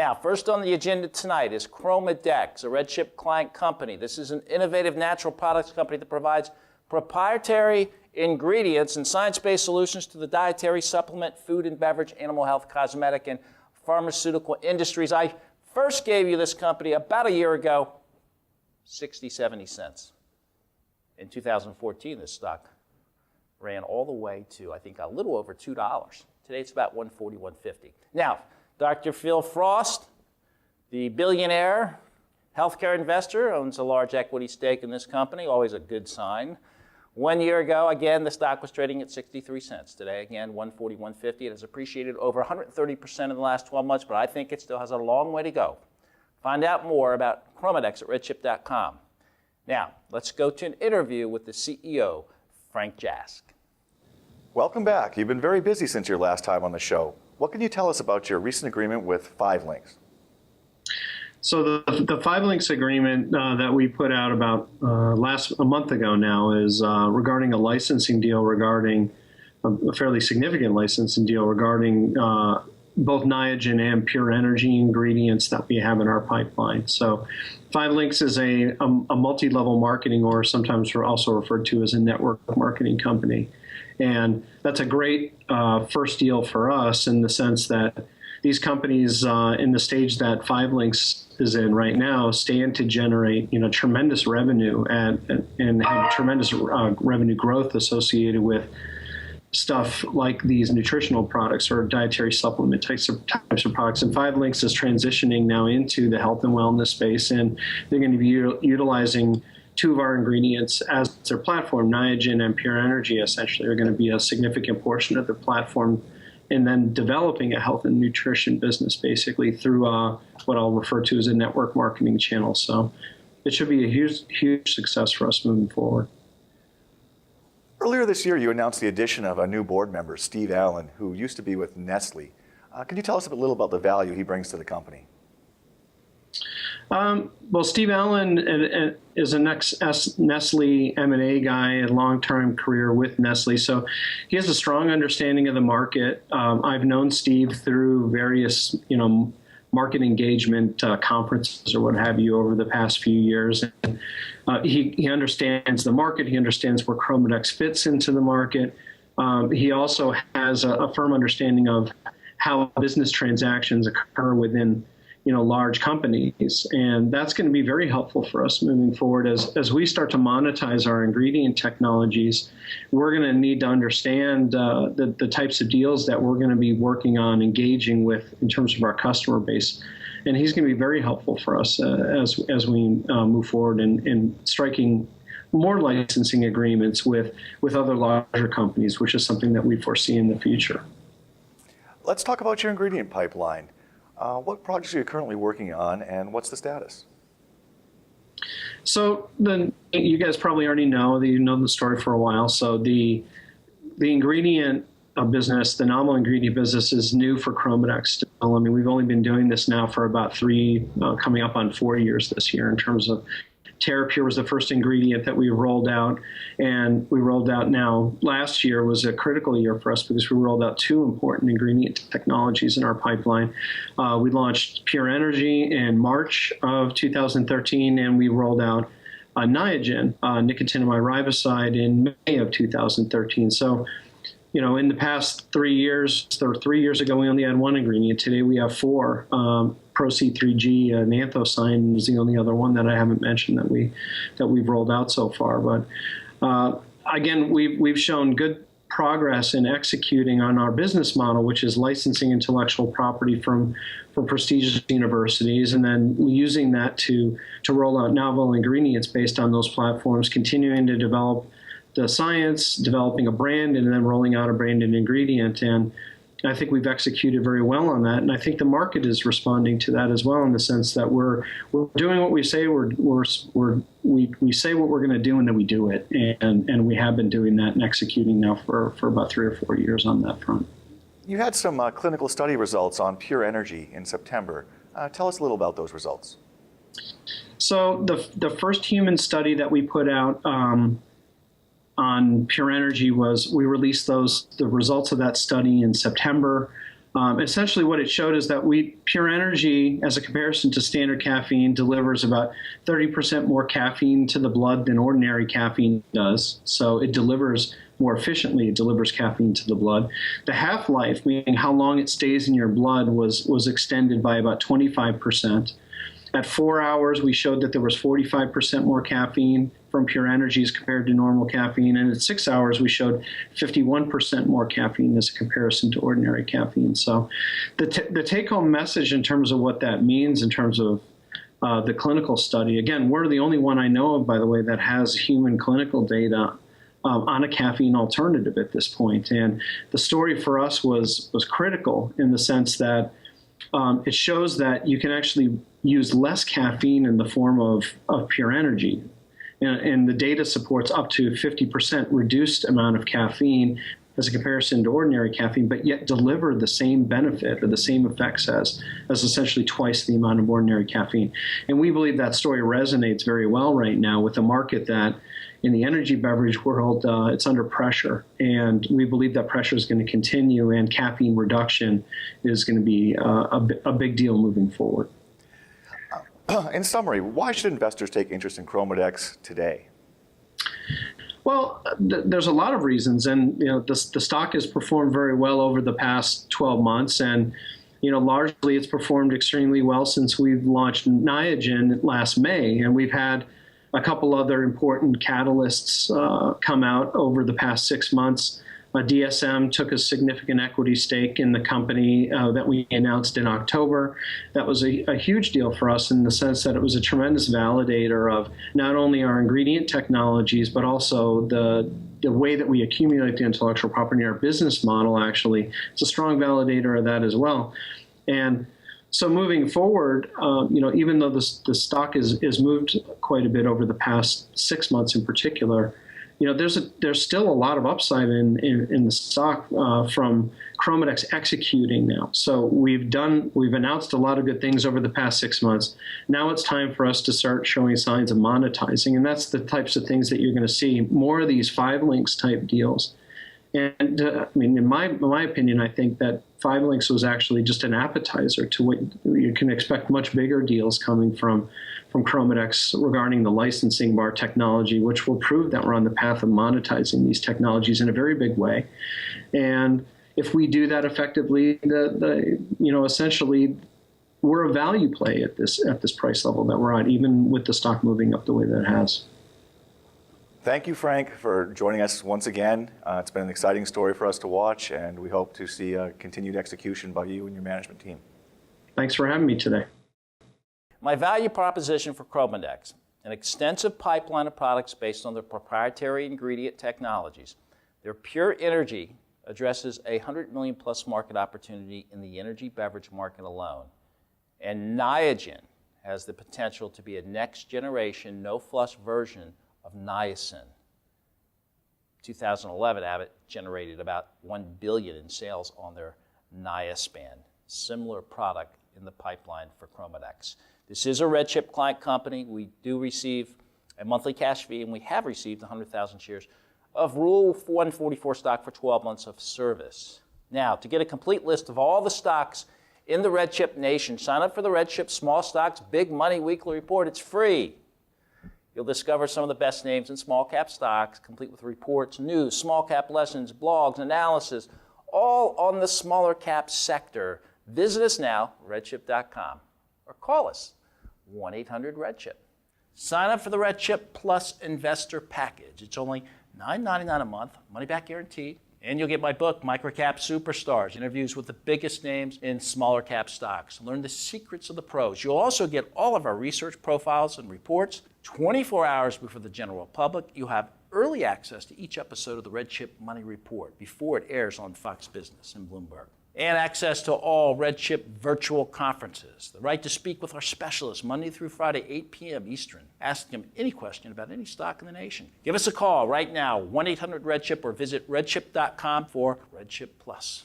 Now, first on the agenda tonight is ChromaDex, a Redshift client company. This is an innovative natural products company that provides proprietary ingredients and science-based solutions to the dietary, supplement, food and beverage, animal health, cosmetic, and pharmaceutical industries. I first gave you this company about a year ago, 60, 70 cents. In 2014, this stock ran all the way to, I think, a little over $2. Today it's about $1.40, $1.50. Now, Dr. Phil Frost, the billionaire healthcare investor, owns a large equity stake in this company, always a good sign. 1 year ago, again, the stock was trading at 63 cents. Today, again, $1.40, $1.50. It has appreciated over 130% in the last 12 months, but I think it still has a long way to go. Find out more about ChromaDex at redshift.com. Now, let's go to an interview with the CEO, Frank Jask. Welcome back. You've been very busy since your last time on the show. What can you tell us about your recent agreement with 5 Links? So the 5 Links agreement that we put out about a month ago now is regarding a licensing deal regarding a fairly significant licensing deal regarding both Niagen and Pure Energy ingredients that we have in our pipeline. So 5 Links is a multi-level marketing, or sometimes we're also referred to as a network marketing company. And that's a great first deal for us in the sense that these companies in the stage that 5 Links is in right now stand to generate tremendous revenue and have tremendous revenue growth associated with stuff like these nutritional products or dietary supplement types of products. And 5 Links is transitioning now into the health and wellness space, and they're going to be utilizing 2 of our ingredients as their platform. Niagen and Pure Energy essentially are going to be a significant portion of the platform, and then developing a health and nutrition business basically through what I'll refer to as a network marketing channel. So it should be a huge success for us moving forward. Earlier this year, you announced the addition of a new board member, Steve Allen, who used to be with Nestle. Can you tell us a little about the value he brings to the company? Well, Steve Allen is a Nestle M&A guy, a long-term career with Nestle, so he has a strong understanding of the market. I've known Steve through various, market engagement conferences or what have you over the past few years. And, he understands the market. He understands where ChromaDex fits into the market. He also has a firm understanding of how business transactions occur within large companies. And that's going to be very helpful for us moving forward. As we start to monetize our ingredient technologies, we're going to need to understand the types of deals that we're going to be working on engaging with in terms of our customer base. And he's going to be very helpful for us as we move forward in striking more licensing agreements with other larger companies, which is something that we foresee in the future. Let's talk about your ingredient pipeline. What projects are you currently working on, and what's the status? So you guys probably already know that you've known the story for a while. So the ingredient business, the novel ingredient business, is new for ChromaDex still. I mean, we've only been doing this now for about 3, coming up on 4 years this year in terms of TerraPure was the first ingredient that we rolled out, and we rolled out now. Last year was a critical year for us because we rolled out 2 important ingredient technologies in our pipeline. We launched Pure Energy in March of 2013, and we rolled out Niagen, nicotinamide riboside, in May of 2013. So, in the past 3 years, or 3 years ago, we only had 1 ingredient. Today we have 4. Pro-C3G and Anthocyan is the only other one that I haven't mentioned that we've rolled out so far. But again, we've shown good progress in executing on our business model, which is licensing intellectual property from prestigious universities, and then using that to roll out novel ingredients based on those platforms, continuing to develop the science, developing a brand, and then rolling out a branded ingredient. And I think we've executed very well on that, and I think the market is responding to that as well, in the sense that we're doing what we say we say what we're going to do, and then we do it, and we have been doing that and executing now for about 3 or 4 years on that front. You had some clinical study results on Pure Energy in September. Tell us a little about those results. So the first human study that we put out on Pure Energy was, we released the results of that study in September. Essentially, what it showed is that Pure Energy, as a comparison to standard caffeine, delivers about 30% more caffeine to the blood than ordinary caffeine does. So it delivers more efficiently. It delivers caffeine to the blood. The half-life, meaning how long it stays in your blood, was extended by about 25%. At 4 hours, we showed that there was 45% more caffeine from Pure Energy as compared to normal caffeine. And at 6 hours, we showed 51% more caffeine as a comparison to ordinary caffeine. So the take-home message in terms of what that means in terms of the clinical study, again, we're the only one I know of, by the way, that has human clinical data on a caffeine alternative at this point. And the story for us was critical in the sense that it shows that you can actually use less caffeine in the form of Pure Energy. And the data supports up to 50% reduced amount of caffeine as a comparison to ordinary caffeine, but yet deliver the same benefit or the same effects as essentially twice the amount of ordinary caffeine. And we believe that story resonates very well right now with a market that in the energy beverage world, it's under pressure. And we believe that pressure is going to continue, and caffeine reduction is going to be a big deal moving forward. In summary, why should investors take interest in ChromaDex today? Well, there's a lot of reasons, and the stock has performed very well over the past 12 months, and largely it's performed extremely well since we've launched Niagen last May, and we've had a couple other important catalysts come out over the past 6 months. DSM took a significant equity stake in the company that we announced in October. That was a huge deal for us in the sense that it was a tremendous validator of not only our ingredient technologies, but also the way that we accumulate the intellectual property in our business model. Actually, it's a strong validator of that as well. And so moving forward, even though the stock is moved quite a bit over the past 6 months in particular, there's still a lot of upside in the stock from ChromaDex executing now. So we've announced a lot of good things over the past 6 months. Now it's time for us to start showing signs of monetizing, and that's the types of things that you're going to see, more of these 5 links type deals. And in my opinion, I think that 5 links was actually just an appetizer to what you can expect. Much bigger deals coming from ChromaDex regarding the licensing of our technology, which will prove that we're on the path of monetizing these technologies in a very big way. And if we do that effectively, essentially we're a value play at this price level that we're at, even with the stock moving up the way that it has. Thank you, Frank, for joining us once again. It's been an exciting story for us to watch, and we hope to see continued execution by you and your management team. Thanks for having me today. My value proposition for ChromaDex: an extensive pipeline of products based on their proprietary ingredient technologies. Their Pure Energy addresses a $100 million plus market opportunity in the energy beverage market alone. And Niagen has the potential to be a next generation, no flush version of niacin. 2011, Abbott generated about $1 billion in sales on their Niaspan, similar product in the pipeline for ChromaDex. This is a red chip client company. We do receive a monthly cash fee, and we have received 100,000 shares of Rule 144 stock for 12 months of service. Now, to get a complete list of all the stocks in the Red Chip Nation, sign up for the Red Chip Small Stocks Big Money Weekly Report. It's free. You'll discover some of the best names in small cap stocks, complete with reports, news, small cap lessons, blogs, analysis, all on the smaller cap sector. Visit us now, redchip.com, or call us, 1-800-RED-CHIP. Sign up for the Red Chip Plus Investor Package. It's only $9.99 a month, money back guaranteed, and you'll get my book, Microcap Superstars, interviews with the biggest names in smaller cap stocks. Learn the secrets of the pros. You'll also get all of our research profiles and reports 24 hours before the general public. You'll have early access to each episode of the Red Chip Money Report before it airs on Fox Business and Bloomberg. And access to all Red Chip virtual conferences. The right to speak with our specialists Monday through Friday, 8 p.m. Eastern. Ask them any question about any stock in the nation. Give us a call right now, 1-800-RED-CHIP, or visit redchip.com for Red Chip Plus